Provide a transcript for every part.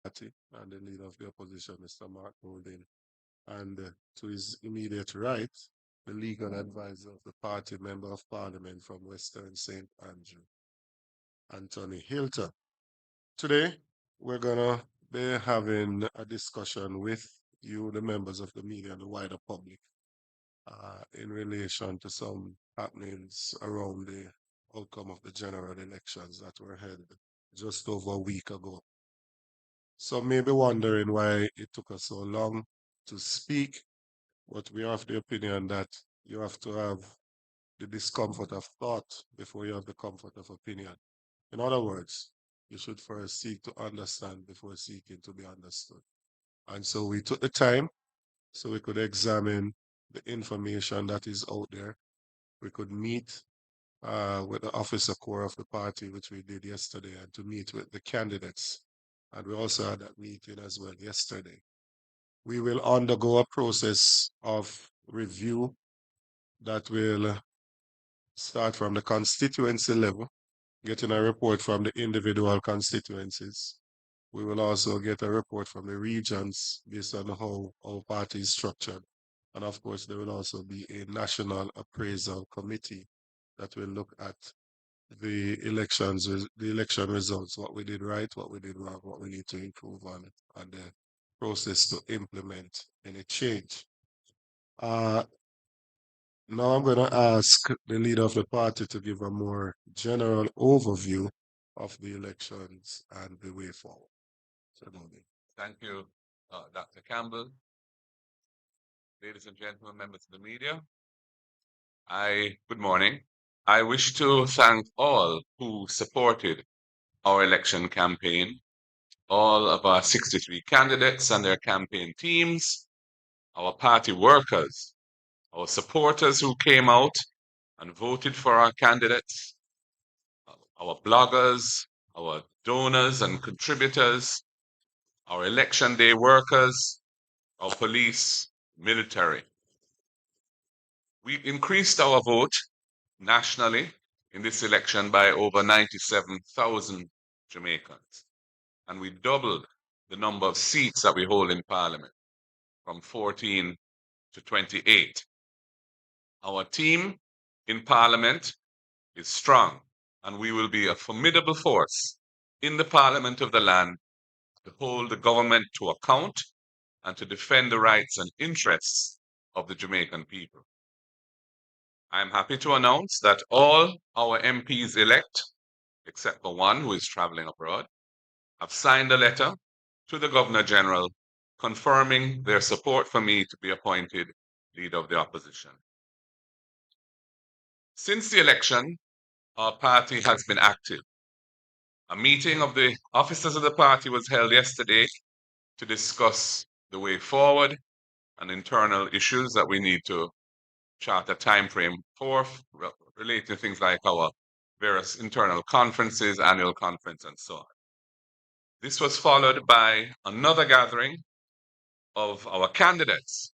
party and the leader of the opposition, Mr. Mark Golding, and to his immediate right, the legal advisor of the party, Member of Parliament from Western St. Andrew, Anthony Hilton. Today, we're going to be having a discussion with you, the members of the media and the wider public, in relation to some happenings around the outcome of the general elections that were held just over a week ago. Some may be wondering why it took us so long to speak, but we are of the opinion that you have to have the discomfort of thought before you have the comfort of opinion. In other words, you should first seek to understand before seeking to be understood. And so we took the time so we could examine the information that is out there. We could meet with the officer core of the party, which we did yesterday, and to meet with the candidates. And we also had that meeting as well yesterday. We will undergo a process of review that will start from the constituency level, getting a report from the individual constituencies. We will also get a report from the regions based on how our party is structured. And of course, there will also be a national appraisal committee that will look at the election results, what we did right, what we did wrong, what we need to improve on, and the process to implement any change. Now I'm going to ask the leader of the party to give a more general overview of the elections and the way forward. Thank you, Dr. Campbell. Ladies and gentlemen, members of the media, good morning. I wish to thank all who supported our election campaign, all of our 63 candidates and their campaign teams, our party workers, our supporters who came out and voted for our candidates, our bloggers, our donors and contributors, our election day workers, our police, military. We increased our vote nationally in this election by over 97,000 Jamaicans. And we doubled the number of seats that we hold in Parliament from 14 to 28. Our team in Parliament is strong, and we will be a formidable force in the Parliament of the land to hold the government to account and to defend the rights and interests of the Jamaican people. I am happy to announce that all our MPs elect, except for one who is traveling abroad, have signed a letter to the Governor General confirming their support for me to be appointed leader of the opposition. Since the election, our party has been active. A meeting of the officers of the party was held yesterday to discuss the way forward and internal issues that we need to chart a time frame for relating to things like our various internal conferences, annual conference, and so on. This was followed by another gathering of our candidates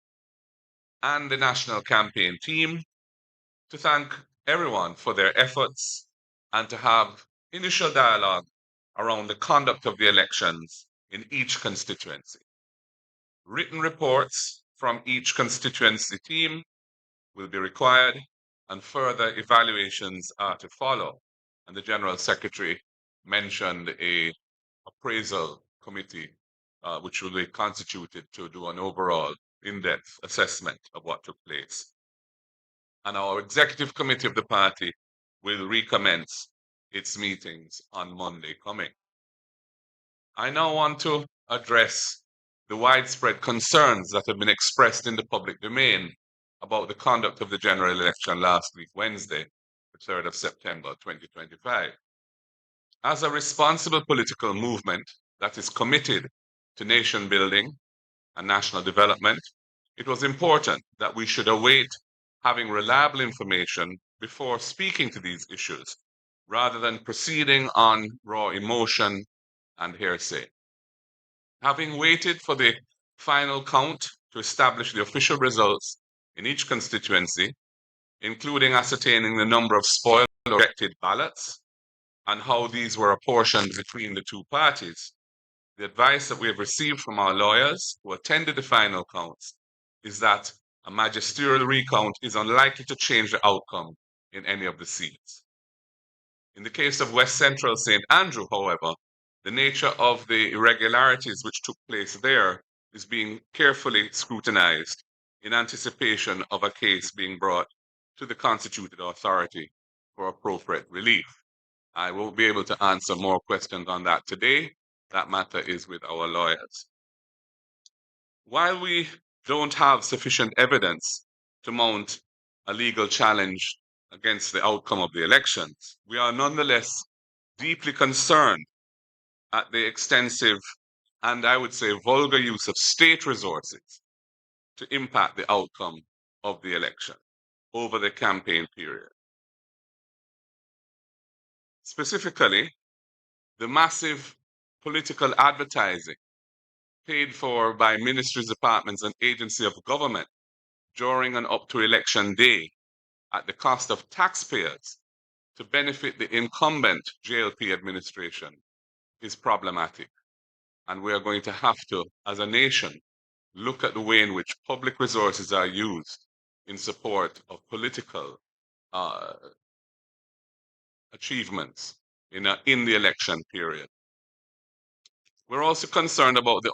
and the national campaign team to thank everyone for their efforts and to have initial dialogue around the conduct of the elections in each constituency. Written reports from each constituency team will be required, and further evaluations are to follow. And the General Secretary mentioned an appraisal committee which will be constituted to do an overall in-depth assessment of what took place. And our executive committee of the party will recommence its meetings on Monday coming. I now want to address the widespread concerns that have been expressed in the public domain about the conduct of the general election last week, Wednesday, the 3rd of September, 2025. As a responsible political movement that is committed to nation building and national development, it was important that we should await having reliable information before speaking to these issues, rather than proceeding on raw emotion and hearsay. Having waited for the final count to establish the official results in each constituency, including ascertaining the number of spoiled or rejected ballots and how these were apportioned between the two parties, The advice that we have received from our lawyers who attended the final counts is that a magisterial recount is unlikely to change the outcome in any of the seats. In the case of West Central St. Andrew, however, the nature of the irregularities which took place there is being carefully scrutinized in anticipation of a case being brought to the constituted authority for appropriate relief. I won't be able to answer more questions on that today. That matter is with our lawyers. While we don't have sufficient evidence to mount a legal challenge against the outcome of the elections, we are nonetheless deeply concerned at the extensive and I would say vulgar use of state resources to impact the outcome of the election over the campaign period. Specifically, the massive political advertising paid for by ministries, departments, and agencies of government during and up to election day at the cost of taxpayers to benefit the incumbent JLP administration is problematic. And we are going to have to, as a nation, look at the way in which public resources are used in support of political achievements in the election period. We're also concerned about the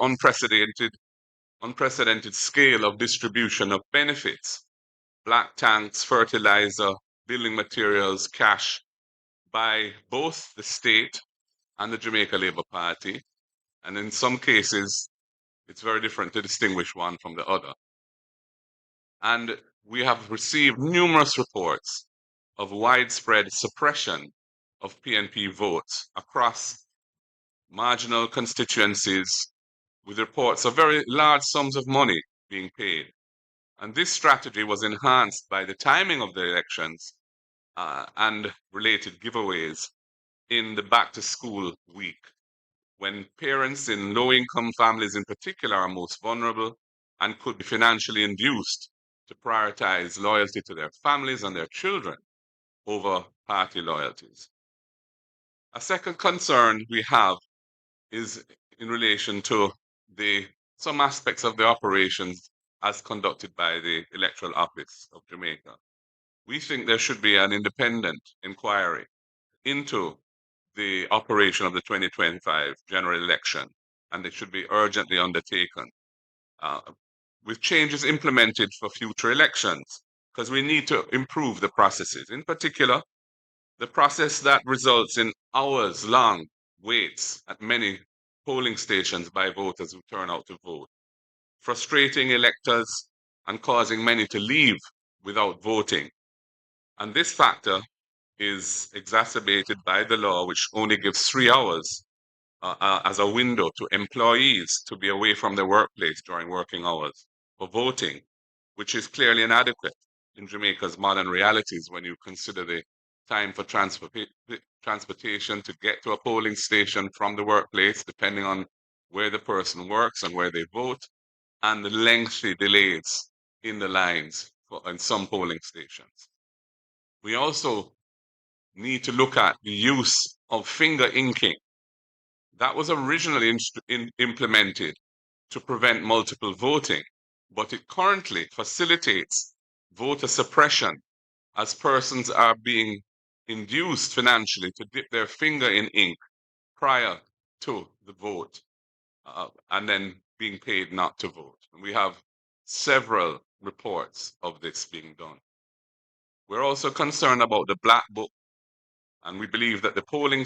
unprecedented scale of distribution of benefits, black tanks, fertilizer, building materials, cash, by both the state and the Jamaica Labour Party. And in some cases, it's very different to distinguish one from the other. And we have received numerous reports of widespread suppression of PNP votes across marginal constituencies, with reports of very large sums of money being paid. And this strategy was enhanced by the timing of the elections and related giveaways in the back to school week, when parents in low income families in particular are most vulnerable and could be financially induced to prioritize loyalty to their families and their children over party loyalties. A second concern we have is in relation to some aspects of the operations as conducted by the Electoral Office of Jamaica. We think there should be an independent inquiry into the operation of the 2025 general election, and it should be urgently undertaken with changes implemented for future elections, because we need to improve the processes. In particular, the process that results in hours-long waits at many polling stations by voters who turn out to vote, frustrating electors and causing many to leave without voting. And this factor is exacerbated by the law, which only gives 3 hours as a window to employees to be away from their workplace during working hours for voting, which is clearly inadequate in Jamaica's modern realities when you consider the time for transportation to get to a polling station from the workplace, depending on where the person works and where they vote, and the lengthy delays in the lines in some polling stations. We also need to look at the use of finger inking. That was originally implemented to prevent multiple voting, but it currently facilitates voter suppression as persons are being induced financially to dip their finger in ink prior to the vote and then being paid not to vote. And we have several reports of this being done. We're also concerned about the black book, and we believe that the polling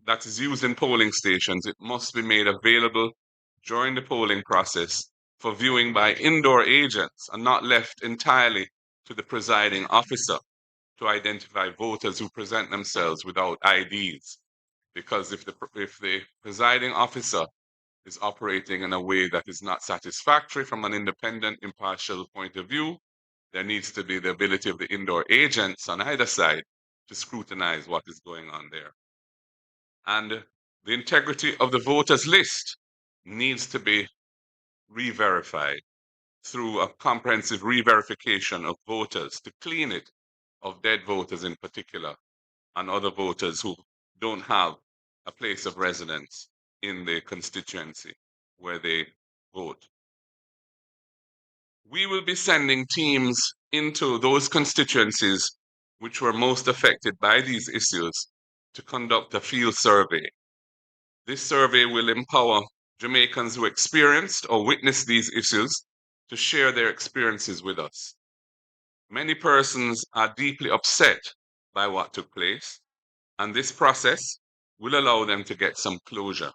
that is used in polling stations, it must be made available during the polling process for viewing by indoor agents and not left entirely to the presiding officer to identify voters who present themselves without IDs. Because if the presiding officer is operating in a way that is not satisfactory from an independent, impartial point of view, there needs to be the ability of the indoor agents on either side to scrutinize what is going on there. And the integrity of the voters list needs to be re-verified through a comprehensive re-verification of voters to clean it of dead voters in particular and other voters who don't have a place of residence in the constituency where they vote. We will be sending teams into those constituencies which were most affected by these issues to conduct a field survey. This survey will empower Jamaicans who experienced or witnessed these issues to share their experiences with us. Many persons are deeply upset by what took place, and this process will allow them to get some closure.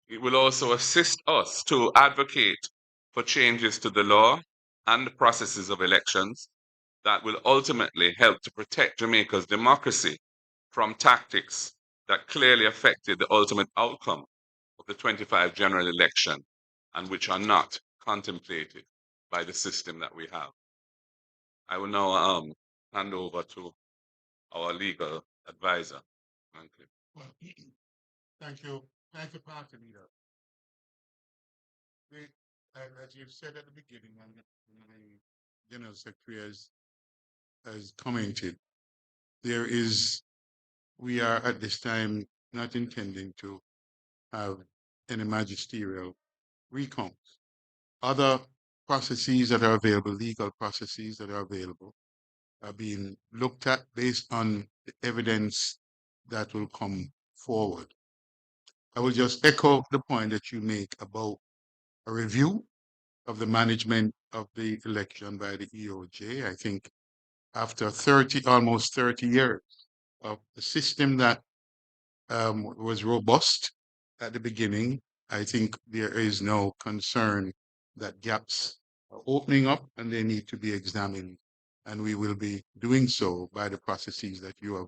It will also assist us to advocate for changes to the law and the processes of elections that will ultimately help to protect Jamaica's democracy from tactics that clearly affected the ultimate outcome of the 25 general election and which are not contemplated by the system that we have. I will now hand over to our legal advisor. Thank you. Well, thank you. Thank you, Party Leader. As you've said at the beginning, and the General Secretary has commented, we are at this time not intending to have any magisterial recounts. Other processes that are available, legal processes that are available, are being looked at based on the evidence that will come forward. I will just echo the point that you make about a review of the management of the election by the EOJ. I think after almost 30 years of the system that was robust at the beginning, I think there is no concern that gaps are opening up and they need to be examined. And we will be doing so by the processes that you have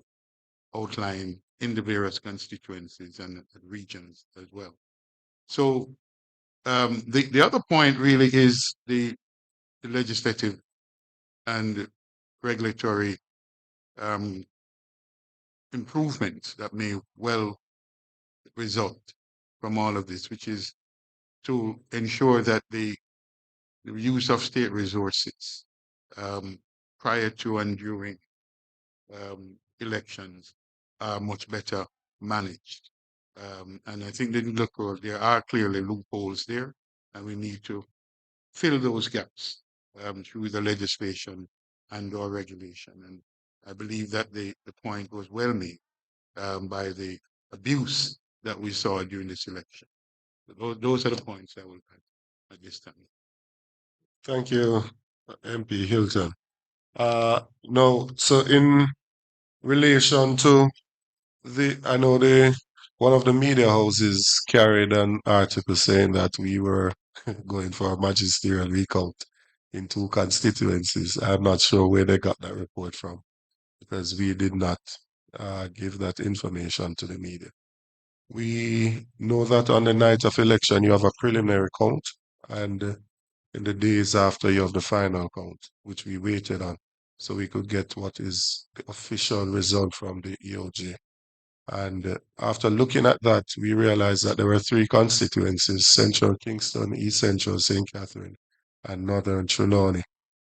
outlined in the various constituencies and regions as well. So the other point really is the legislative and regulatory improvements that may well result from all of this, which is to ensure that the use of state resources prior to and during elections are much better managed. And I think there are clearly loopholes there, and we need to fill those gaps through the legislation and or regulation. And I believe that the point was well made by the abuse that we saw during this election. Those are the points I will add at this time. Thank you, MP Hilton. No, so in relation to I know one of the media houses carried an article saying that we were going for a magisterial recount in 2 constituencies. I'm not sure where they got that report from because we did not give that information to the media. We know that on the night of election, you have a preliminary count, and in the days after, you have the final count, which we waited on, so we could get what is the official result from the EOJ. And after looking at that, we realized that there were 3 constituencies: Central Kingston, East Central St. Catherine, and Northern Trelawney,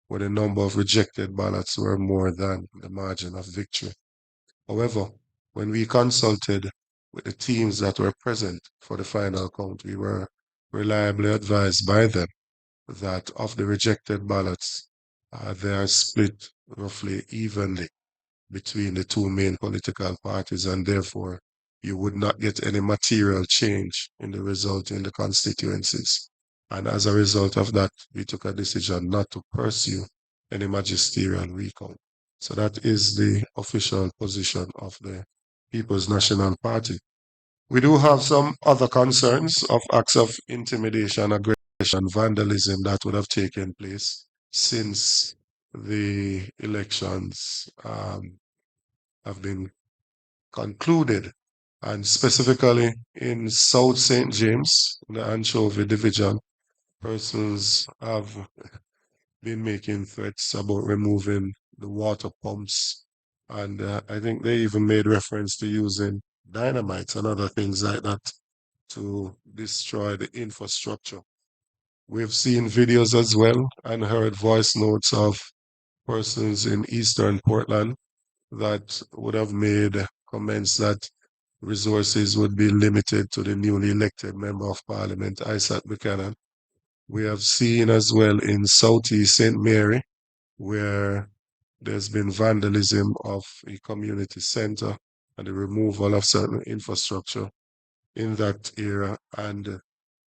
where the number of rejected ballots were more than the margin of victory. However, when we consulted with the teams that were present for the final count, we were reliably advised by them that of the rejected ballots, they are split roughly evenly between the 2 main political parties, and therefore you would not get any material change in the result in the constituencies. And as a result of that, we took a decision not to pursue any magisterial recount. So that is the official position of the People's National Party. We do have some other concerns of acts of intimidation, aggression, vandalism that would have taken place since the elections have been concluded, and specifically in South St. James, the Anchovy Division, persons have been making threats about removing the water pumps, and I think they even made reference to using dynamite and other things like that to destroy the infrastructure. We've seen videos as well and heard voice notes of persons in Eastern Portland that would have made comments that resources would be limited to the newly elected Member of Parliament, Isaac Buchanan. We have seen as well in Southeast St. Mary, where there's been vandalism of a community center and the removal of certain infrastructure in that area. And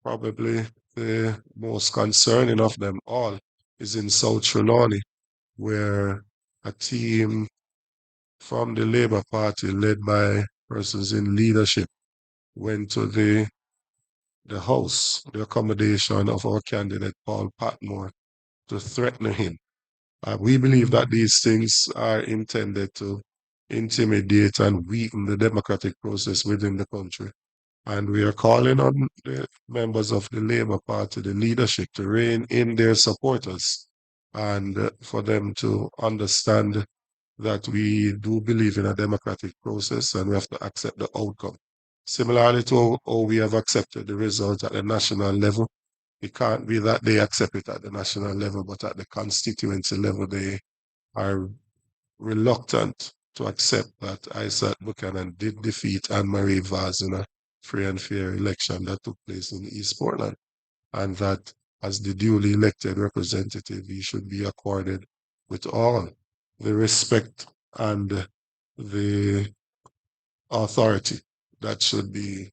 probably the most concerning of them all is in South Trelawney, where a team from the Labour Party, led by persons in leadership, went to the house, the accommodation of our candidate, Paul Patmore, to threaten him. We believe that these things are intended to intimidate and weaken the democratic process within the country. And we are calling on the members of the Labour Party, the leadership, to rein in their supporters and for them to understand that we do believe in a democratic process and we have to accept the outcome. Similarly to how we have accepted the result at the national level, it can't be that they accept it at the national level, but at the constituency level, they are reluctant to accept that Isaac Buchanan did defeat Anne-Marie Vaz in a free and fair election that took place in East Portland, and that as the duly elected representative, he should be accorded with all the respect and the authority that should be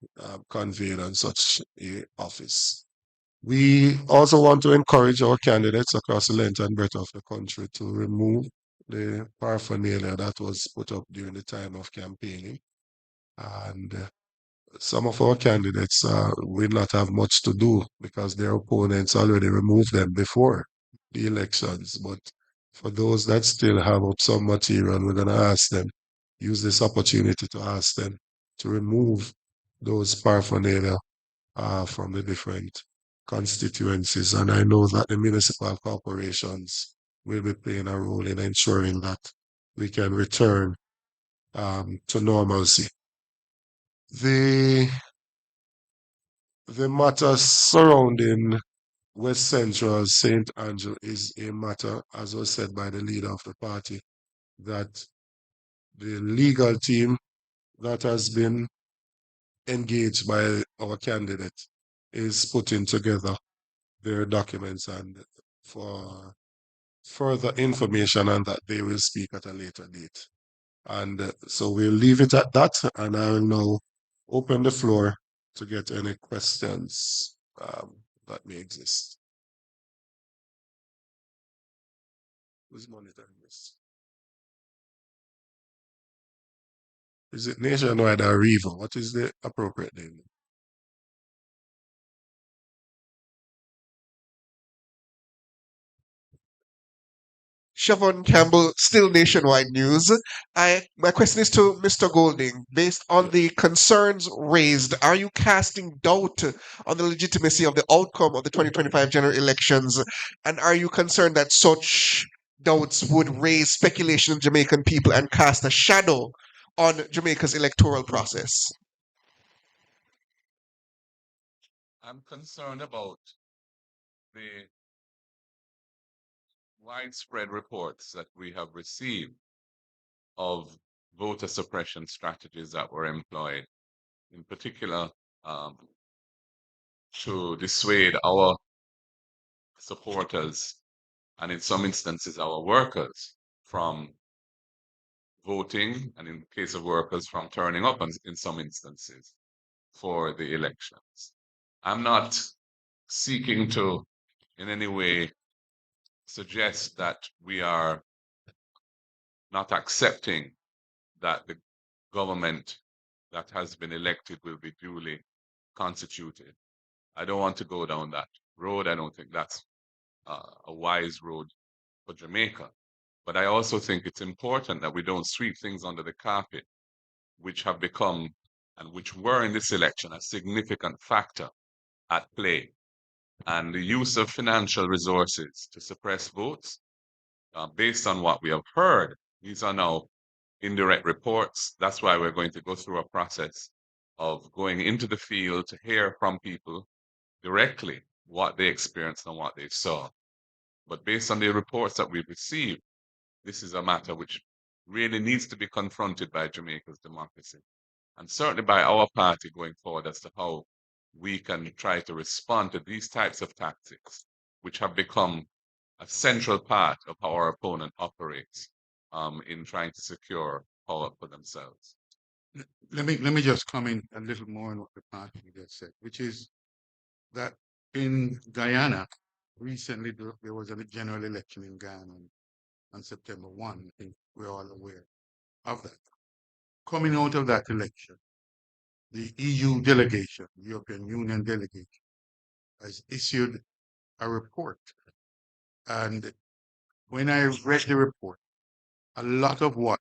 conveyed on such a office. We also want to encourage our candidates across the length and breadth of the country to remove the paraphernalia that was put up during the time of campaigning. And some of our candidates will not have much to do because their opponents already removed them before the elections. But for those that still have up some material, we're going to ask them, use this opportunity to ask them to remove those paraphernalia from the different constituencies. And I know that the municipal corporations will be playing a role in ensuring that we can return to normalcy. The matter surrounding West Central St. Andrew is a matter, as was said by the leader of the party, that the legal team that has been engaged by our candidate is putting together their documents, and for further information on that, they will speak at a later date. And so we'll leave it at that, and I will now open the floor to get any questions that may exist. Who's monitoring this? Is it Nationwide or Riva? What is the appropriate name? Chevin Campbell, still Nationwide News. My question is to Mr. Golding. Based on the concerns raised, are you casting doubt on the legitimacy of the outcome of the 2025 general elections? And are you concerned that such doubts would raise speculation in Jamaican people and cast a shadow on Jamaica's electoral process? I'm concerned about the widespread reports that we have received of voter suppression strategies that were employed, in particular to dissuade our supporters and in some instances our workers from voting, and in the case of workers from turning up in some instances for the elections. I'm not seeking to in any way suggest that we are not accepting that the government that has been elected will be duly constituted. I don't want to go down that road. I don't think that's a wise road for Jamaica. But I also think it's important that we don't sweep things under the carpet, which have become and which were in this election a significant factor at play. And the use of financial resources to suppress votes, based on what we have heard, these are now indirect reports. That's why we're going to go through a process of going into the field to hear from people directly what they experienced and what they saw. But based on the reports that we've received, this is a matter which really needs to be confronted by Jamaica's democracy. and certainly by our party going forward as to how we can try to respond to these types of tactics, which have become a central part of how our opponent operates in trying to secure power for themselves. Let me just comment a little more on what the party just said, which is that in Guyana, recently there was a general election in Guyana on September 1. I think we're all aware of that. Coming out of that election, the EU delegation, the European Union delegation, has issued a report. And when I read the report, a lot of what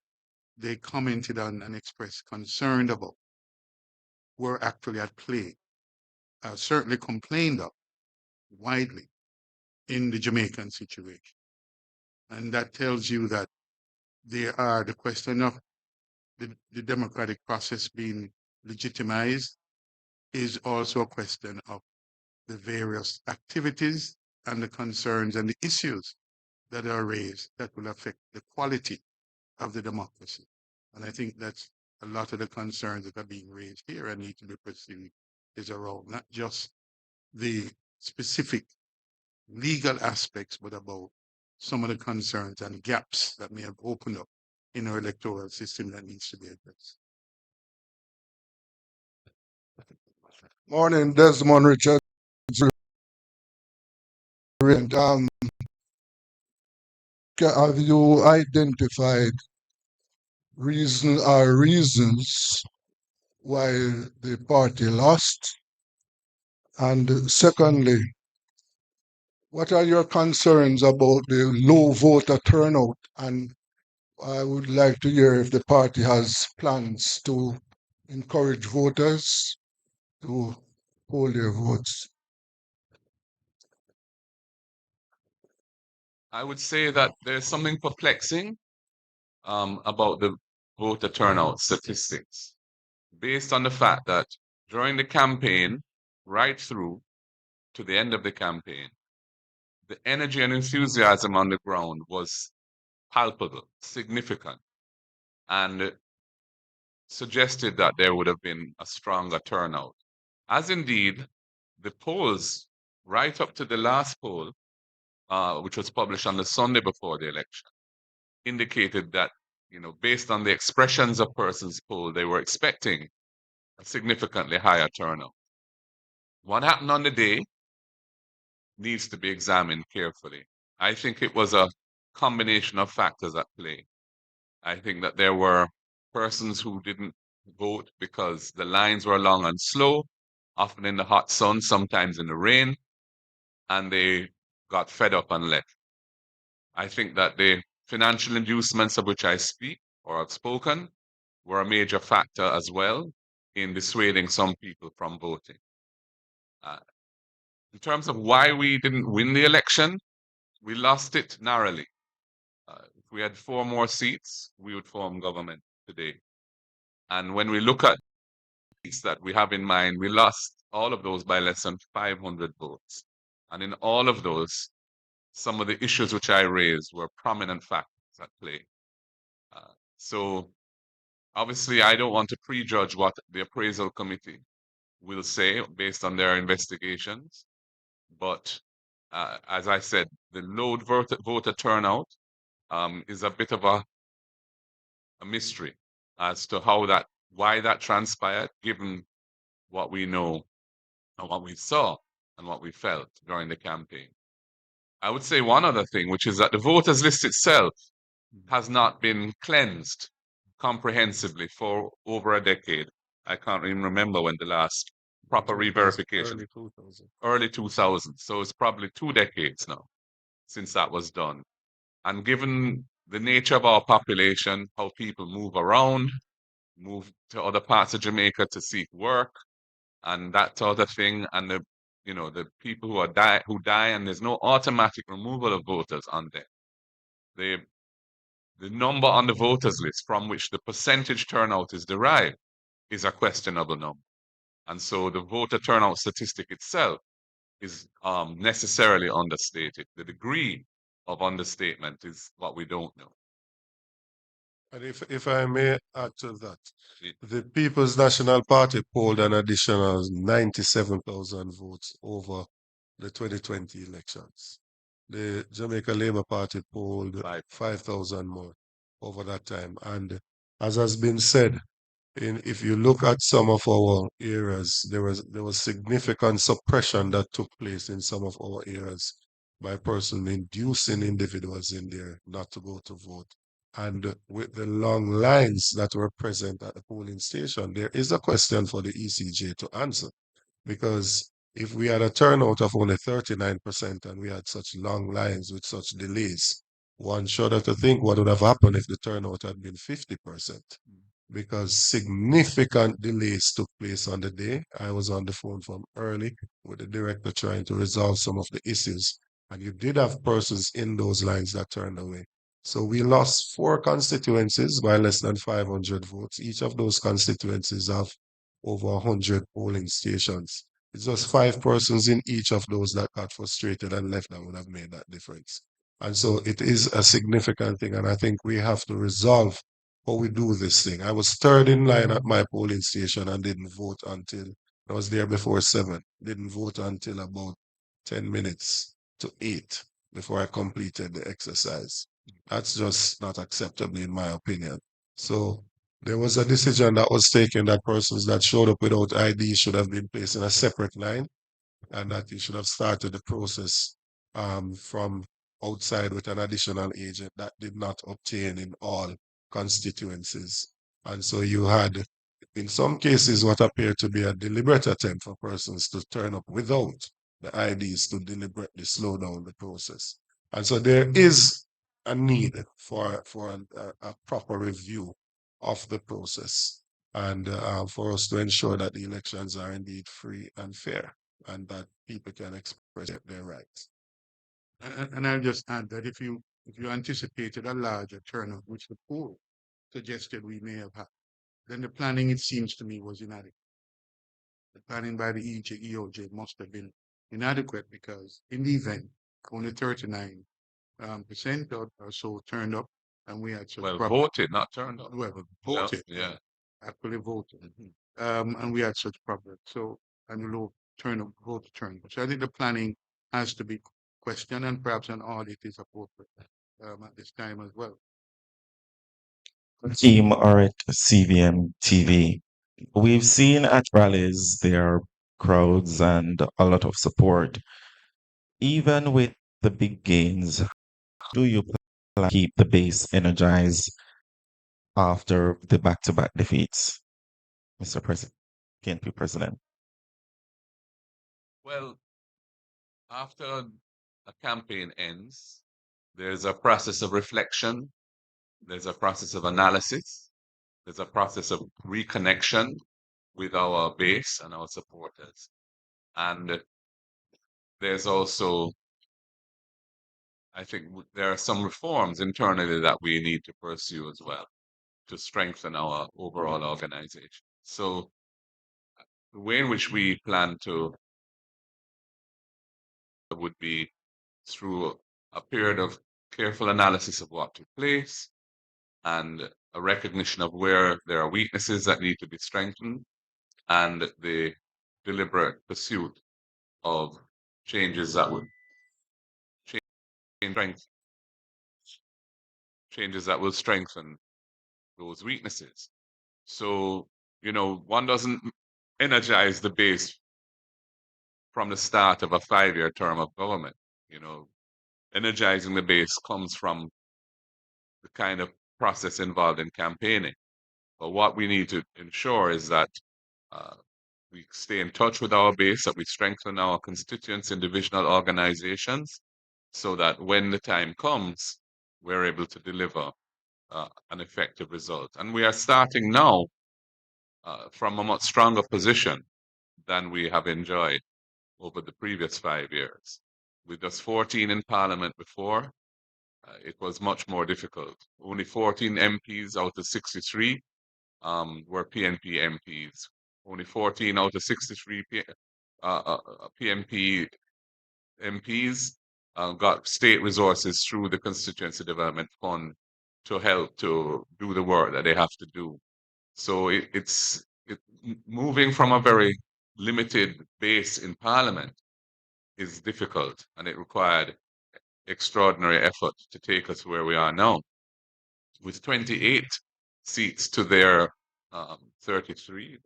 they commented on and expressed concern about were actually at play, certainly complained of widely in the Jamaican situation. And that tells you that there are the question of the democratic process being legitimized is also a question of the various activities and the concerns and the issues that are raised that will affect the quality of the democracy. And I think that's a lot of the concerns that are being raised here and need to be pursued is around not just the specific legal aspects, but about some of the concerns and gaps that may have opened up in our electoral system that needs to be addressed. Morning, Desmond Richards. And have you identified reasons why the party lost? And secondly, what are your concerns about the low voter turnout? And I would like to hear if the party has plans to encourage voters to hold their votes. I would say that there's something perplexing about the voter turnout statistics, based on the fact that during the campaign, right through to the end of the campaign, the energy and enthusiasm on the ground was palpable, significant, and suggested that there would have been a stronger turnout. As indeed, the polls, right up to the last poll, which was published on the Sunday before the election, indicated that, based on the expressions of persons polled, they were expecting a significantly higher turnout. What happened on the day needs to be examined carefully. I think it was a combination of factors at play. I think that there were persons who didn't vote because the lines were long and slow, often in the hot sun, sometimes in the rain, and they got fed up and left. I think that the financial inducements of which I speak or have spoken were a major factor as well in dissuading some people from voting. In terms of why we didn't win the election, we lost it narrowly. If we had 4 more seats, we would form government today. And when we look at seats that we have in mind, we lost all of those by less than 500 votes. And in all of those, some of the issues which I raised were prominent factors at play. So obviously, I don't want to prejudge what the appraisal committee will say based on their investigations. But as I said, the low voter turnout is a bit of a mystery as to why that transpired, given what we know and what we saw and what we felt during the campaign. I would say one other thing, which is that the voters list itself has not been cleansed comprehensively for over a decade. I can't even remember when the last proper re-verification. Early 2000. Early 2000. So it's probably 2 decades now since that was done. And given the nature of our population, how people move around, move to other parts of Jamaica to seek work, and that sort of thing, and the people who die, and there's no automatic removal of voters on there. The number on the voters list from which the percentage turnout is derived is a questionable number. And so the voter turnout statistic itself is necessarily understated. The degree of understatement is what we don't know. And if I may add to that, the People's National Party polled an additional 97,000 votes over the 2020 elections. The Jamaica Labour Party polled 5,000 more over that time. And as has been said, if you look at some of our areas, there was significant suppression that took place in some of our areas by person inducing individuals in there not to go to vote. And with the long lines that were present at the polling station, there is a question for the ECJ to answer. Because if we had a turnout of only 39% and we had such long lines with such delays, one shudder to think what would have happened if the turnout had been 50%. Because significant delays took place on the day. I was on the phone from early with the director trying to resolve some of the issues. And you did have persons in those lines that turned away. So we lost 4 constituencies by less than 500 votes. Each of those constituencies have over 100 polling stations. It's just 5 persons in each of those that got frustrated and left that would have made that difference. And so it is a significant thing. And I think we have to resolve how we do this thing. I was third in line at my polling station and didn't vote until I was there before 7. Didn't vote until about 10 minutes to 8 before I completed the exercise. That's just not acceptable in my opinion. So there was a decision that was taken that persons that showed up without ID should have been placed in a separate line and that you should have started the process from outside with an additional agent. That did not obtain in all constituencies. And so you had, in some cases, what appeared to be a deliberate attempt for persons to turn up without the IDs to deliberately slow down the process. And so there is a need for a proper review of the process and for us to ensure that the elections are indeed free and fair and that people can express their rights. And I'll just add that if you anticipated a larger turnout, which the poll suggested we may have had, then the planning, it seems to me, was inadequate. The planning by the EOJ must have been inadequate because in the event, only 39% or so turned up, and we had such voted, not turned up. Well, voted, Yeah. actually voted, and we had such problems. So and low vote turnout. So I think the planning has to be questioned, and perhaps an audit is appropriate at this time as well. Team are at CVM TV. We've seen at rallies there are crowds and a lot of support. Even with the big gains, do you plan to keep the base energized after the back-to-back defeats, Mr. President, PNP President? Well, after a campaign ends, there's a process of reflection, there's a process of analysis, there's a process of reconnection with our base and our supporters. And there's also, I think there are some reforms internally that we need to pursue as well to strengthen our overall organization. So the way in which we plan to would be through a period of careful analysis of what took place and a recognition of where there are weaknesses that need to be strengthened and the deliberate pursuit of changes that would strengthen those weaknesses. So, one doesn't energize the base from the start of a 5-year term of government. Energizing the base comes from the kind of process involved in campaigning. But what we need to ensure is that we stay in touch with our base, that we strengthen our constituents in divisional organizations, so that when the time comes, we're able to deliver an effective result. And we are starting now from a much stronger position than we have enjoyed over the previous 5 years. With just 14 in Parliament before, it was much more difficult. Only 14 MPs out of 63 were PNP MPs. Only 14 out of 63 PNP MPs got state resources through the Constituency Development Fund to help to do the work that they have to do. So it's moving from a very limited base in Parliament is difficult, and it required extraordinary effort to take us where we are now. With 28 seats to their 33,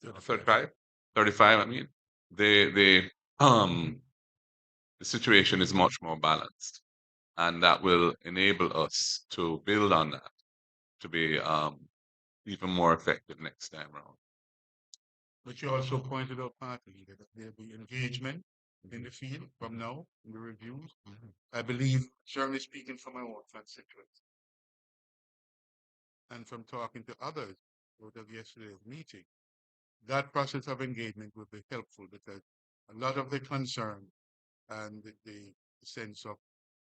35, I mean, the situation is much more balanced, and that will enable us to build on that to be even more effective next time around. But you also pointed out, partly, that there'll be engagement in the field from now in the reviews. I believe, generally speaking, from my own constituents and from talking to others out of yesterday's meeting, that process of engagement will be helpful because a lot of the concern and the sense of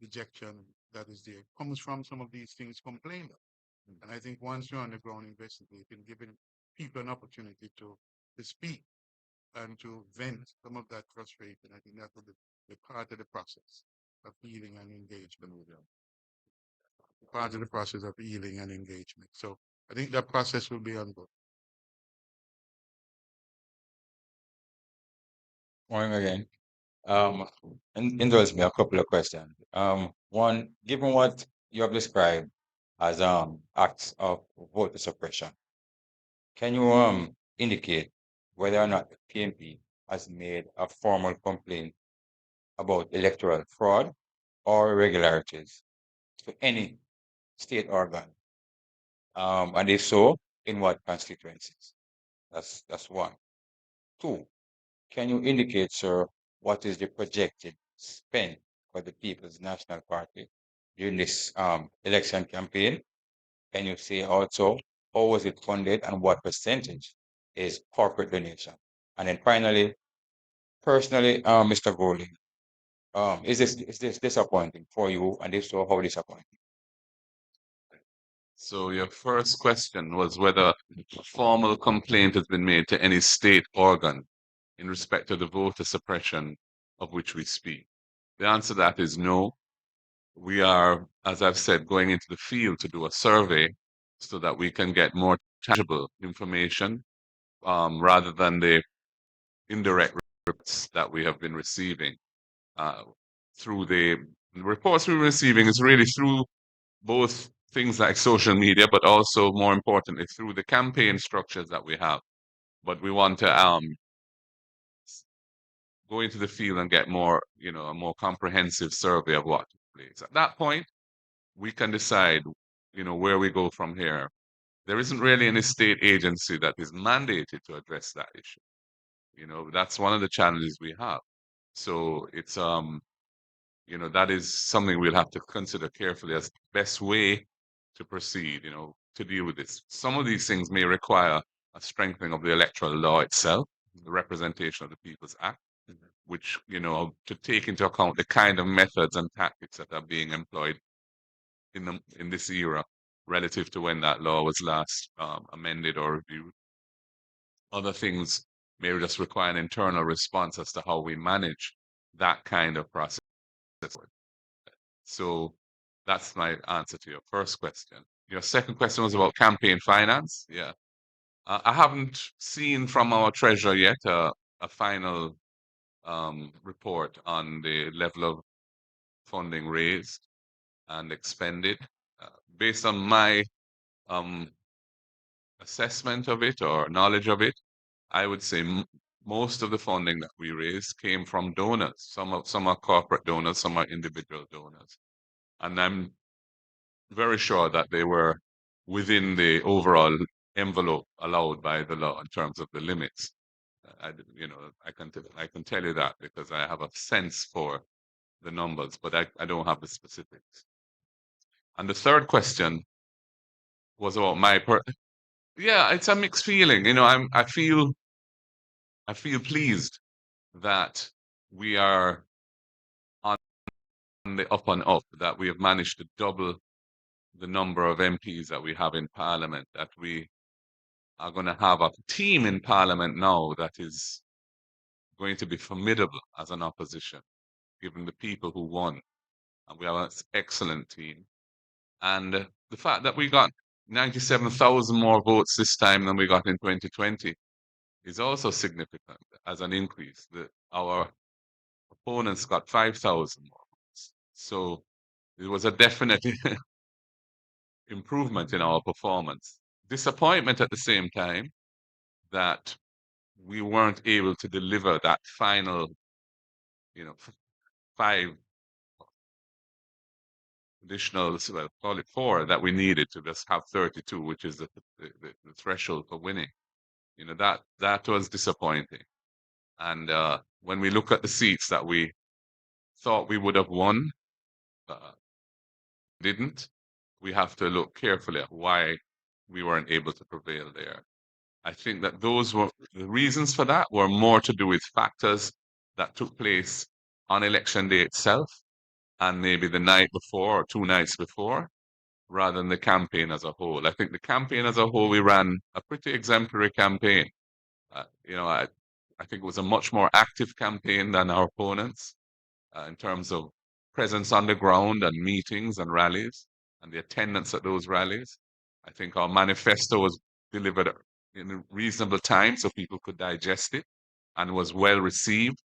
rejection that is there comes from some of these things complained of. And I think once you're on the ground investigating, giving people an opportunity to speak and to vent some of that frustration, I think that will be part of the process of healing and engagement with them. Part of the process of healing and engagement. So I think that process will be ongoing. Morning again. Indulge me a couple of questions. One, given what you have described as acts of voter suppression, can you indicate whether or not the PNP has made a formal complaint about electoral fraud or irregularities to any state organ? And if so, in what constituencies? That's one. Two, can you indicate, sir, what is the projected spend for the People's National Party during this election campaign? Can you say also how was it funded and what percentage is corporate donation? And then finally, personally, Mr. Golding, is this disappointing for you? And if so, how disappointing? So your first question was whether a formal complaint has been made to any state organ in respect to the voter suppression of which we speak. The answer to that is no. We are, as I've said, going into the field to do a survey so that we can get more tangible information rather than the indirect reports that we have been receiving. Through the reports we're receiving is really through both things like social media, but also more importantly through the campaign structures that we have. But we want to go into the field and get more, a more comprehensive survey of what took place. At that point, we can decide, where we go from here. There isn't really any state agency that is mandated to address that issue. That's one of the challenges we have. So it's that is something we'll have to consider carefully as the best way to proceed, to deal with this. Some of these things may require a strengthening of the electoral law itself, the Representation of the People's Act, which, to take into account the kind of methods and tactics that are being employed in this era relative to when that law was last amended or reviewed. Other things may just require an internal response as to how we manage that kind of process. So that's my answer to your first question. Your second question was about campaign finance. Yeah. I haven't seen from our treasurer yet a final report on the level of funding raised and expended. Based on my assessment of it or knowledge of it, I would say most of the funding that we raised came from donors. Some are corporate donors, some are individual donors. And I'm very sure that they were within the overall envelope allowed by the law in terms of the limits. I can tell you that because I have a sense for the numbers, but I don't have the specifics. And the third question was about yeah, it's a mixed feeling. I feel pleased that we are on the up and up, that we have managed to double the number of MPs that we have in Parliament, that we are going to have a team in Parliament now that is going to be formidable as an opposition, given the people who won. And we have an excellent team. And the fact that we got 97,000 more votes this time than we got in 2020 is also significant as an increase. Our opponents got 5,000 more votes. So it was a definite improvement in our performance. Disappointment at the same time that we weren't able to deliver that final, 5 additional, well, call it 4 that we needed to just have 32, which is the threshold for winning. That was disappointing. And when we look at the seats that we thought we would have won, didn't, we have to look carefully at why we weren't able to prevail there. I think that the reasons for that were more to do with factors that took place on election day itself and maybe the night before or 2 nights before, rather than the campaign as a whole. I think the campaign as a whole, we ran a pretty exemplary campaign. I think it was a much more active campaign than our opponents in terms of presence on the ground and meetings and rallies and the attendance at those rallies. I think our manifesto was delivered in a reasonable time so people could digest it and was well received.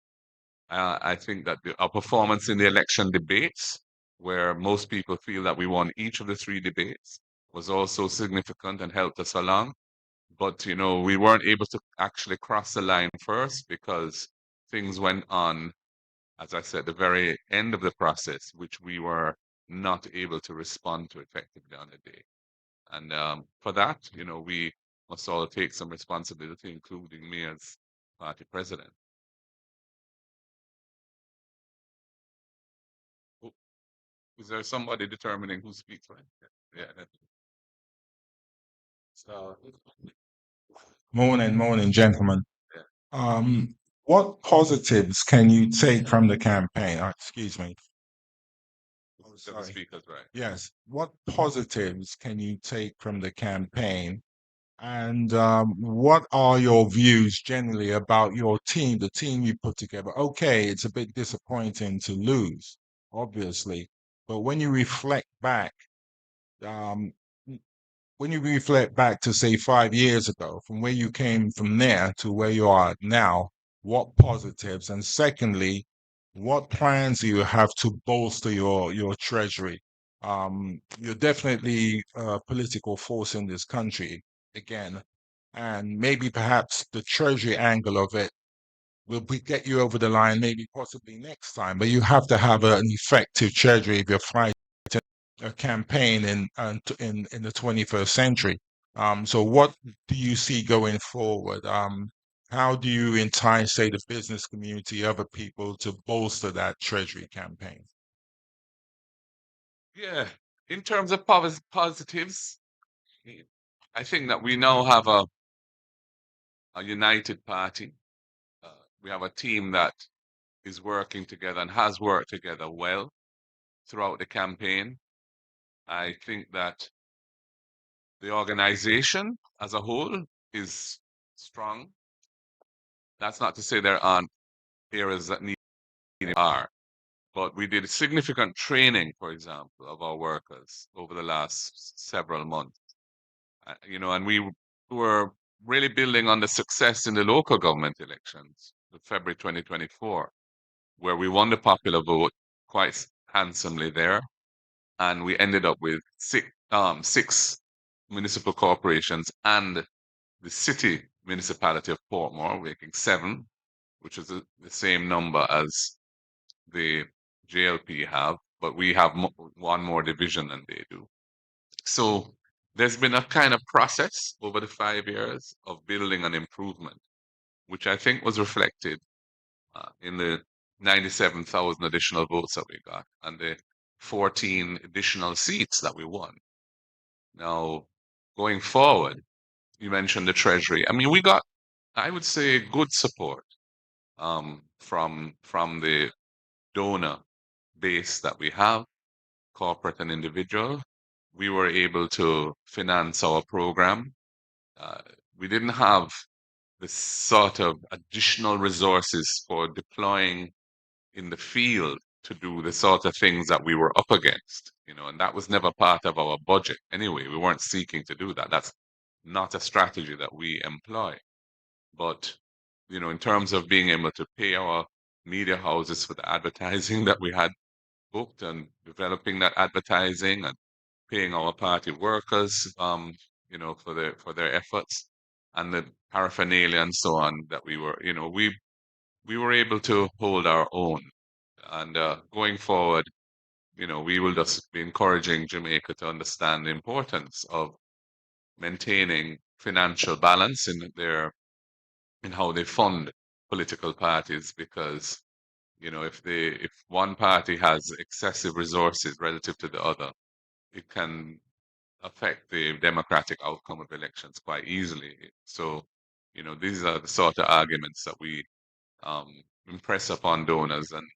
I think that our performance in the election debates, where most people feel that we won each of the 3 debates, was also significant and helped us along. But, we weren't able to actually cross the line first because things went on, as I said, the very end of the process, which we were not able to respond to effectively on the day. And for that, we must all take some responsibility, including me as party president. Is there somebody determining who speaks, right? Yeah. So, Morning, gentlemen. yeah. What positives can you take from the campaign? Excuse me. The Sorry. speakers, right? Yes. What positives can you take from the campaign? And what are your views generally about your team, the team you put together? Okay, it's a bit disappointing to lose, obviously, but when you reflect back, um, to say 5 years ago, from where you came from there to where you are now, what positives? And secondly, what plans do you have to bolster your treasury? You're definitely a political force in this country again, and maybe perhaps the treasury angle of it will get you over the line, maybe possibly next time. But you have to have an effective treasury if you're fighting a campaign in the 21st century. So what do you see going forward? How do you entice, say, the business community, other people to bolster that treasury campaign? Yeah. In terms of positives, I think that we now have a united party. We have a team that is working together and has worked together well throughout the campaign. I think that the organization as a whole is strong. That's not to say there aren't areas that need are, but we did significant training, for example, of our workers over the last several months. And we were really building on the success in the local government elections of February 2024, where we won the popular vote quite handsomely there. And we ended up with six municipal corporations and the city municipality of Portmore making 7, which is the same number as the JLP have, but we have one more division than they do. So there's been a kind of process over the 5 years of building an improvement, which I think was reflected in the 97,000 additional votes that we got and the 14 additional seats that we won. Now, going forward, you mentioned the Treasury. I mean, we got, I would say, good support from the donor base that we have, corporate and individual. We were able to finance our program. We didn't have the sort of additional resources for deploying in the field to do the sort of things that we were up against, and that was never part of our budget anyway. We weren't seeking to do that. That's not a strategy that we employ. But, in terms of being able to pay our media houses for the advertising that we had booked and developing that advertising and paying our party workers, for their efforts and the paraphernalia and so on that we were, we were able to hold our own. And going forward, we will just be encouraging Jamaica to understand the importance of maintaining financial balance in how they fund political parties, because if one party has excessive resources relative to the other, it can affect the democratic outcome of elections quite easily. So, these are the sort of arguments that we impress upon donors, and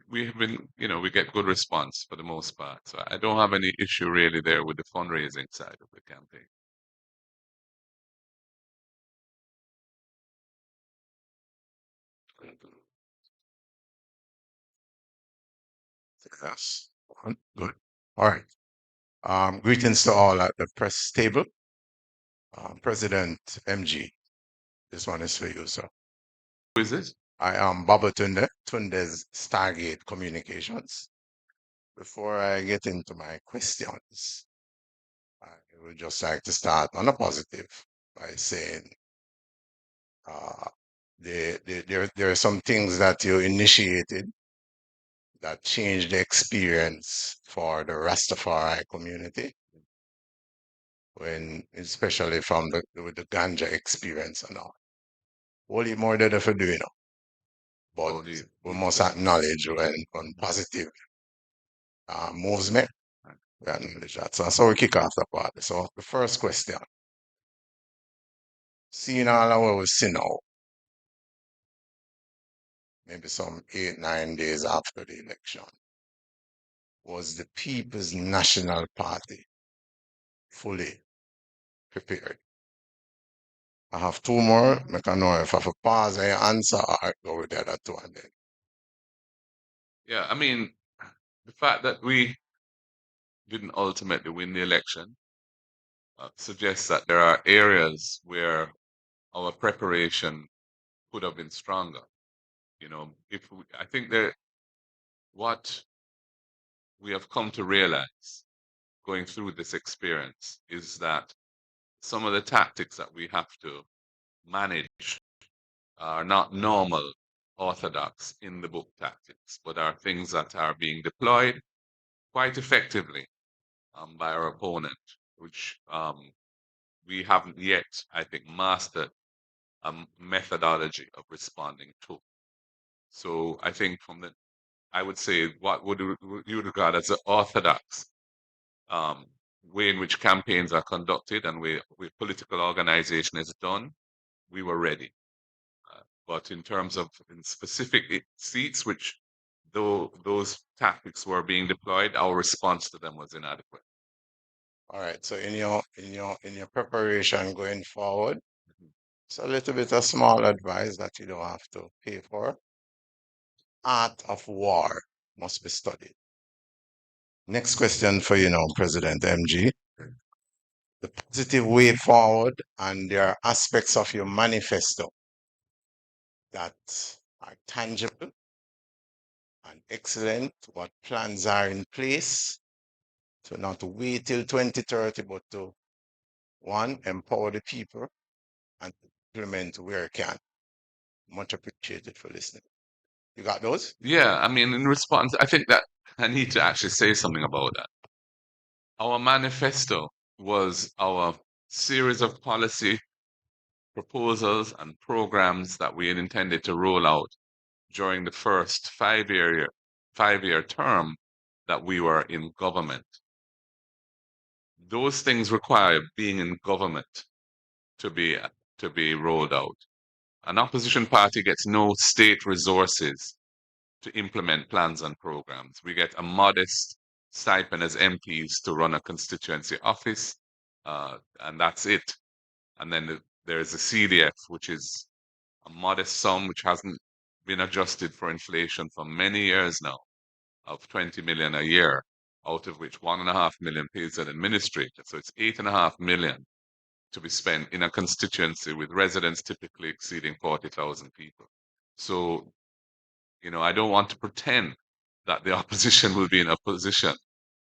we have been, we get good response for the most part. So I don't have any issue really there with the fundraising side of the campaign. Yes. Good. All right. Greetings to all at the press table. President MG, this one is for you, sir. Who is this? I am Baba Tunde's Stargate Communications. Before I get into my questions, I would just like to start on a positive by saying there are some things that you initiated that changed the experience for the Rastafari community, especially with the ganja experience and all. Only more than if you do, but we must acknowledge when positive moves made. We acknowledge that. So we kick off the party. So the first question, seeing all of what we see now, maybe some 8-9 days after the election, was the People's National Party fully prepared? I have two more. I can know if I have to pause and answer or go with the other two and then. Yeah, I mean, the fact that we didn't ultimately win the election suggests that there are areas where our preparation could have been stronger. I think that what we have come to realize going through this experience is that some of the tactics that we have to manage are not normal orthodox in the book tactics, but are things that are being deployed quite effectively by our opponent, which we haven't yet, I think, mastered a methodology of responding to. So I think I would say what would you regard as the orthodox way in which campaigns are conducted and way political organization is done, we were ready. But in terms of specific seats, which though those tactics were being deployed, our response to them was inadequate. All right. So in your preparation going forward, it's a little bit of small advice that you don't have to pay for. Art of war must be studied. Next question for you now, President MG. The positive way forward, and there are aspects of your manifesto that are tangible and excellent. What plans are in place to not wait till 2030, but to empower the people and implement where it can. Much appreciated for listening. You got those? Yeah, I mean, in response, I think that I need to actually say something about that. Our manifesto was our series of policy proposals and programs that we had intended to roll out during the first five-year term that we were in government. Those things require being in government to be rolled out. An opposition party gets no state resources to implement plans and programs. We get a modest stipend as MPs to run a constituency office, and that's it. And then there's a CDF, which is a modest sum, which hasn't been adjusted for inflation for many years now of 20 million a year, out of which 1.5 million pays an administrator. So it's 8.5 million to be spent in a constituency with residents typically exceeding 40,000 people. So, I don't want to pretend that the opposition will be in a position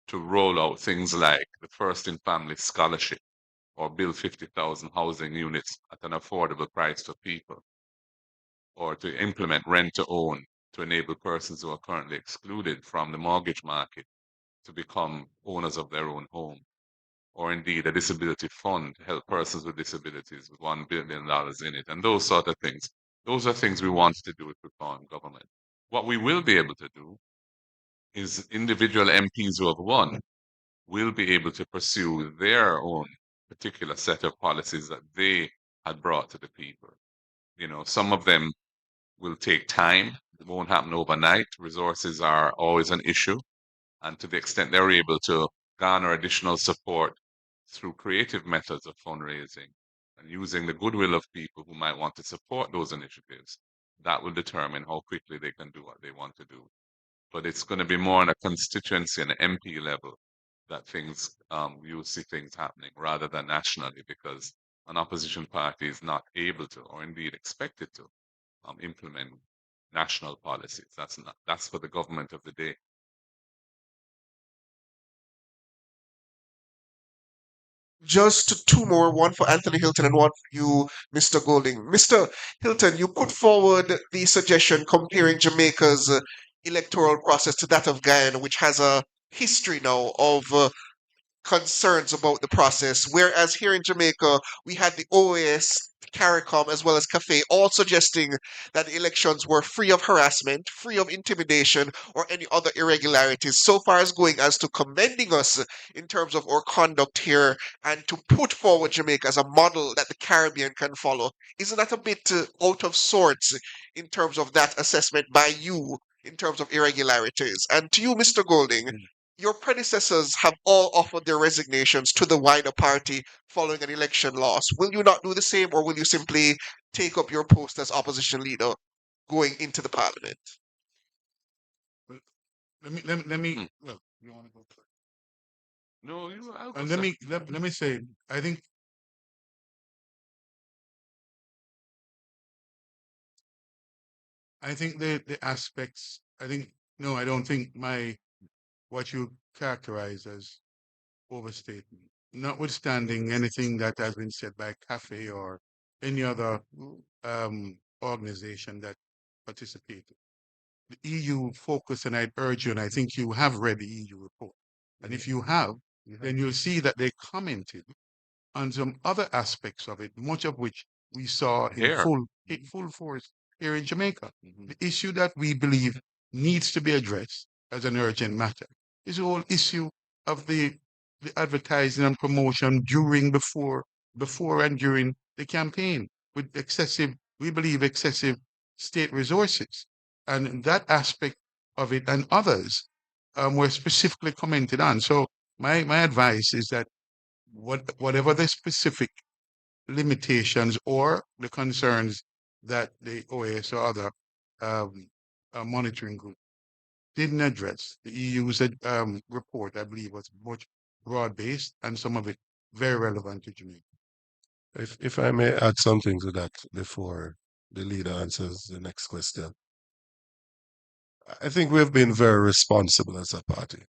to roll out things like the First in Family Scholarship or build 50,000 housing units at an affordable price for people, or to implement rent to own to enable persons who are currently excluded from the mortgage market to become owners of their own home, or indeed a disability fund to help persons with disabilities with $1 billion in it, and those sort of things. Those are things we want to do with reform government. What we will be able to do is individual MPs who have won will be able to pursue their own particular set of policies that they had brought to the people. Some of them will take time. It won't happen overnight. Resources are always an issue. And to the extent they're able to garner additional support through creative methods of fundraising and using the goodwill of people who might want to support those initiatives, that will determine how quickly they can do what they want to do. But it's going to be more on a constituency and MP level that you'll see things happening rather than nationally, because an opposition party is not able to, or indeed expected to, implement national policies. That's for the government of the day. Just two more, one for Anthony Hilton and one for you, Mr. Golding. Mr. Hilton, you put forward the suggestion comparing Jamaica's electoral process to that of Guyana, which has a history now of concerns about the process. Whereas here in Jamaica, we had the OAS, CARICOM, as well as CAFE, all suggesting that the elections were free of harassment, free of intimidation, or any other irregularities, so far as going as to commending us in terms of our conduct here and to put forward Jamaica as a model that the Caribbean can follow. Isn't that a bit out of sorts in terms of that assessment by you in terms of irregularities? And to you, Mr. Golding, your predecessors have all offered their resignations to the wider party following an election loss. Will you not do the same, or will you simply take up your post as opposition leader going into the parliament? Well, let me Hmm. well, you want to go first? No, I'll go, And sir. let me say, I think the aspects, no, I don't think what you characterize as overstatement, notwithstanding anything that has been said by CAFE or any other organization that participated. The EU focus, and I'd urge you, and I think you have read the EU report. And if you have, then you'll see that they commented on some other aspects of it, much of which we saw in full force here in Jamaica. The issue that we believe needs to be addressed as an urgent matter is the whole issue of the advertising and promotion before and during the campaign with we believe excessive state resources. And that aspect of it and others were specifically commented on. So my advice is that whatever the specific limitations or the concerns that the OAS or other monitoring group didn't address, the EU's report, I believe, was much broad-based and some of it very relevant to Jamaica. If I may add something to that before the leader answers the next question. I think we've been very responsible as a party.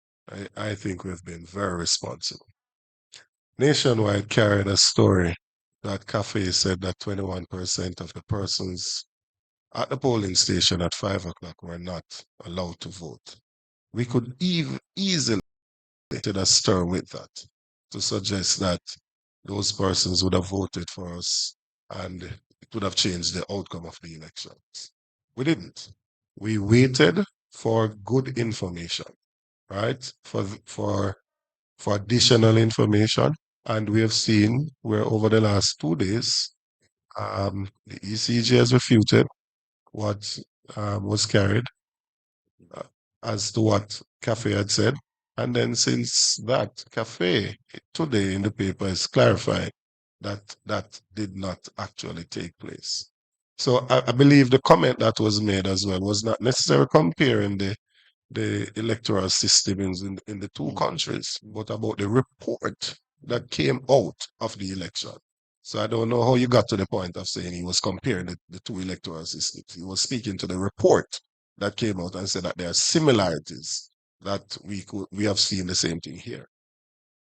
I think we've been very responsible. Nationwide carried a story that CAFE said that 21% of the persons at the polling station at 5 o'clock were not allowed to vote. We could easily did a stir with that to suggest that those persons would have voted for us and it would have changed the outcome of the elections. We didn't. We waited for good information, right? For additional information. And we have seen where over the last 2 days, the ECG has refuted what was carried as to what CAFE had said. And then since that, CAFE today in the paper is clarifying that that did not actually take place. So I believe the comment that was made as well was not necessarily comparing the electoral system in the two countries, but about the report that came out of the election. So I don't know how you got to the point of saying he was comparing the two electoral systems. He was speaking to the report that came out and said that there are similarities that we have seen the same thing here.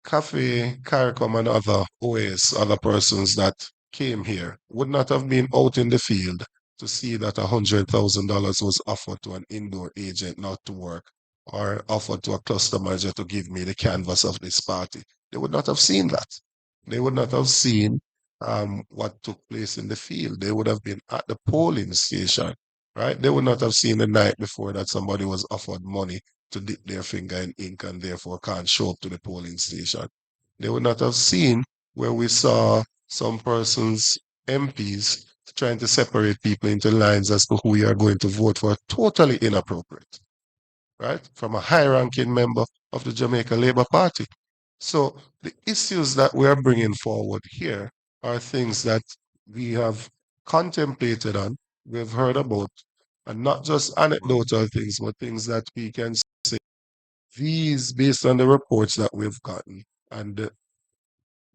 Cafe, CARICOM, and other OAS, other persons that came here would not have been out in the field to see that $100,000 was offered to an indoor agent not to work, or offered to a cluster manager to give me the canvas of this party. They would not have seen that. They would not have seen what took place in the field. They would have been at the polling station, right? They would not have seen the night before that somebody was offered money to dip their finger in ink and therefore can't show up to the polling station. They would not have seen where we saw some persons, MPs, trying to separate people into lines as to who we are going to vote for, totally inappropriate, right? From a high-ranking member of the Jamaica Labour Party. So the issues that we are bringing forward here are things that we have contemplated on, we've heard about, and not just anecdotal things, but things that we can say, these based on the reports that we've gotten. And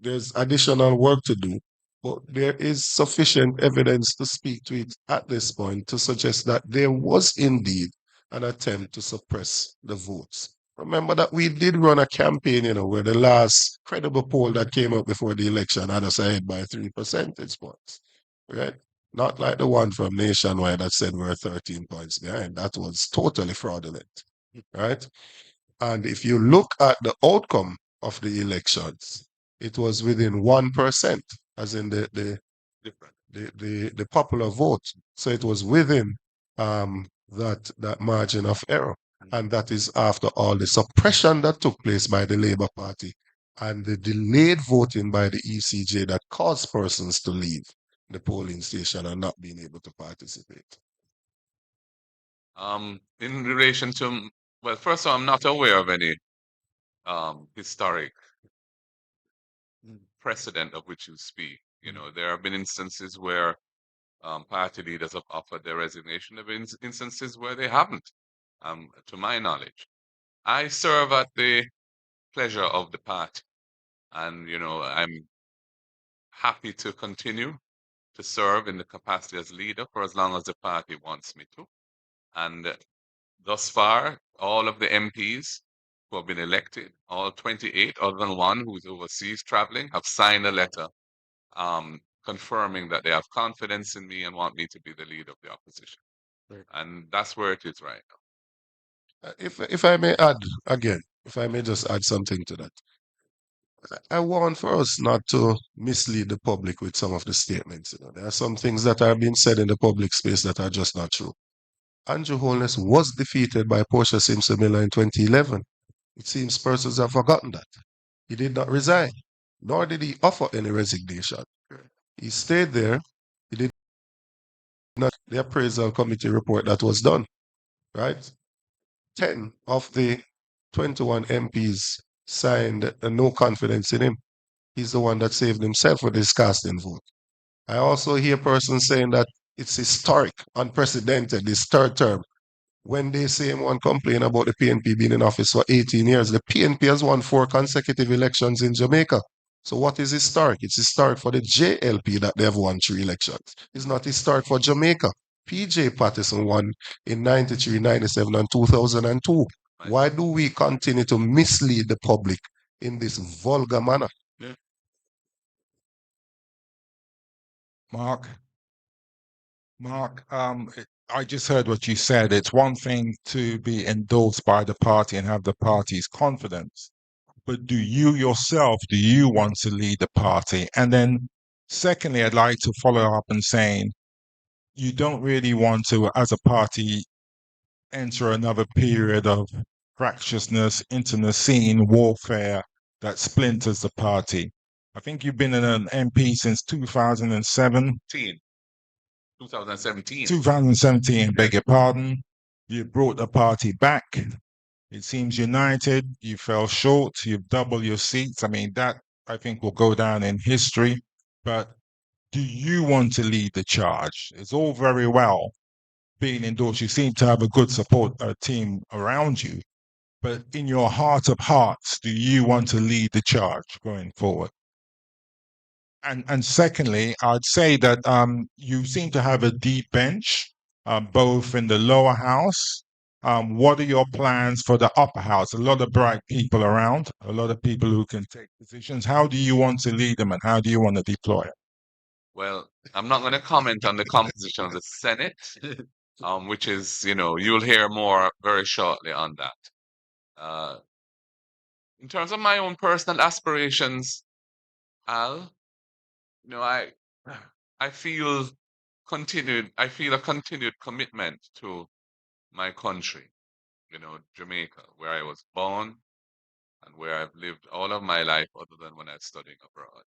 there's additional work to do, but there is sufficient evidence to speak to it at this point to suggest that there was indeed an attempt to suppress the votes. Remember that we did run a campaign, where the last credible poll that came out before the election had us ahead by 3 percentage points, right? Not like the one from Nationwide that said we're 13 points behind. That was totally fraudulent, right? And if you look at the outcome of the elections, it was within 1%, as in the popular vote. So it was within that margin of error. And that is after all the suppression that took place by the Labour Party and the delayed voting by the ECJ that caused persons to leave the polling station and not being able to participate. In relation to, well, first of all, I'm not aware of any historic precedent of which you speak. There have been instances where party leaders have offered their resignation. There have been instances where they haven't, to my knowledge. I serve at the pleasure of the party, and I'm happy to continue to serve in the capacity as leader for as long as the party wants me to. And thus far, all of the MPs who have been elected, all 28, other than one who's overseas traveling, have signed a letter confirming that they have confidence in me and want me to be the leader of the opposition. Right. And that's where it is right now. If I may add again, if I may just add something to that. I want for us not to mislead the public with some of the statements. There are some things that are being said in the public space that are just not true. Andrew Holness was defeated by Portia Simpson Miller in 2011. It seems persons have forgotten that. He did not resign, nor did he offer any resignation. He stayed there. He did not the appraisal committee report that was done, right? 10 of the 21 MPs signed a no confidence in him. He's the one that saved himself with his casting vote. I also hear persons saying that it's historic, unprecedented, this third term. When they say one complain about the PNP being in office for 18 years, the PNP has won 4 consecutive elections in Jamaica. So what is historic? It's historic for the JLP that they have won 3 elections. It's not historic for Jamaica. PJ Patterson won in 93, 97, and 2002. Why do we continue to mislead the public in this vulgar manner? Mark, I just heard what you said. It's one thing to be endorsed by the party and have the party's confidence, but do you yourself, do you want to lead the party? And then secondly, I'd like to follow up and saying, you don't really want to, as a party, enter another period of fractiousness, internecine warfare that splinters the party. I think you've been an MP since 2007. 2017. 2017, beg your pardon. You brought the party back. It seems united. You fell short. You've doubled your seats. I mean, that I think will go down in history. But do you want to lead the charge? It's all very well being endorsed. You seem to have a good support team around you, but in your heart of hearts, do you want to lead the charge going forward? And secondly, I'd say that you seem to have a deep bench, both in the lower house. What are your plans for the upper house? A lot of bright people around, a lot of people who can take positions. How do you want to lead them, and how do you want to deploy it? Well, I'm not going to comment on the composition of the Senate, which is, you'll hear more very shortly on that. In terms of my own personal aspirations, Al, I feel I feel a continued commitment to my country, Jamaica, where I was born and where I've lived all of my life other than when I was studying abroad,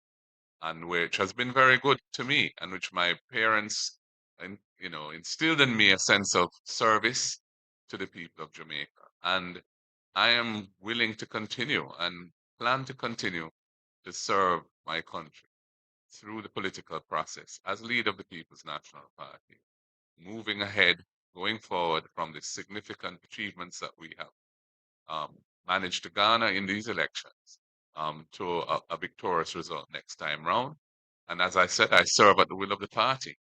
and which has been very good to me, and which my parents, instilled in me a sense of service to the people of Jamaica. And I am willing to continue and plan to continue to serve my country through the political process as leader of the People's National Party, moving ahead, going forward from the significant achievements that we have managed to garner in these elections to a victorious result next time round. And as I said, I serve at the will of the party.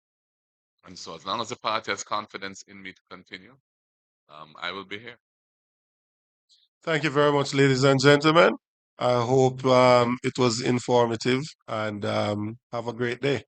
And so as long as the party has confidence in me to continue, I will be here. Thank you very much, ladies and gentlemen. I hope it was informative, and have a great day.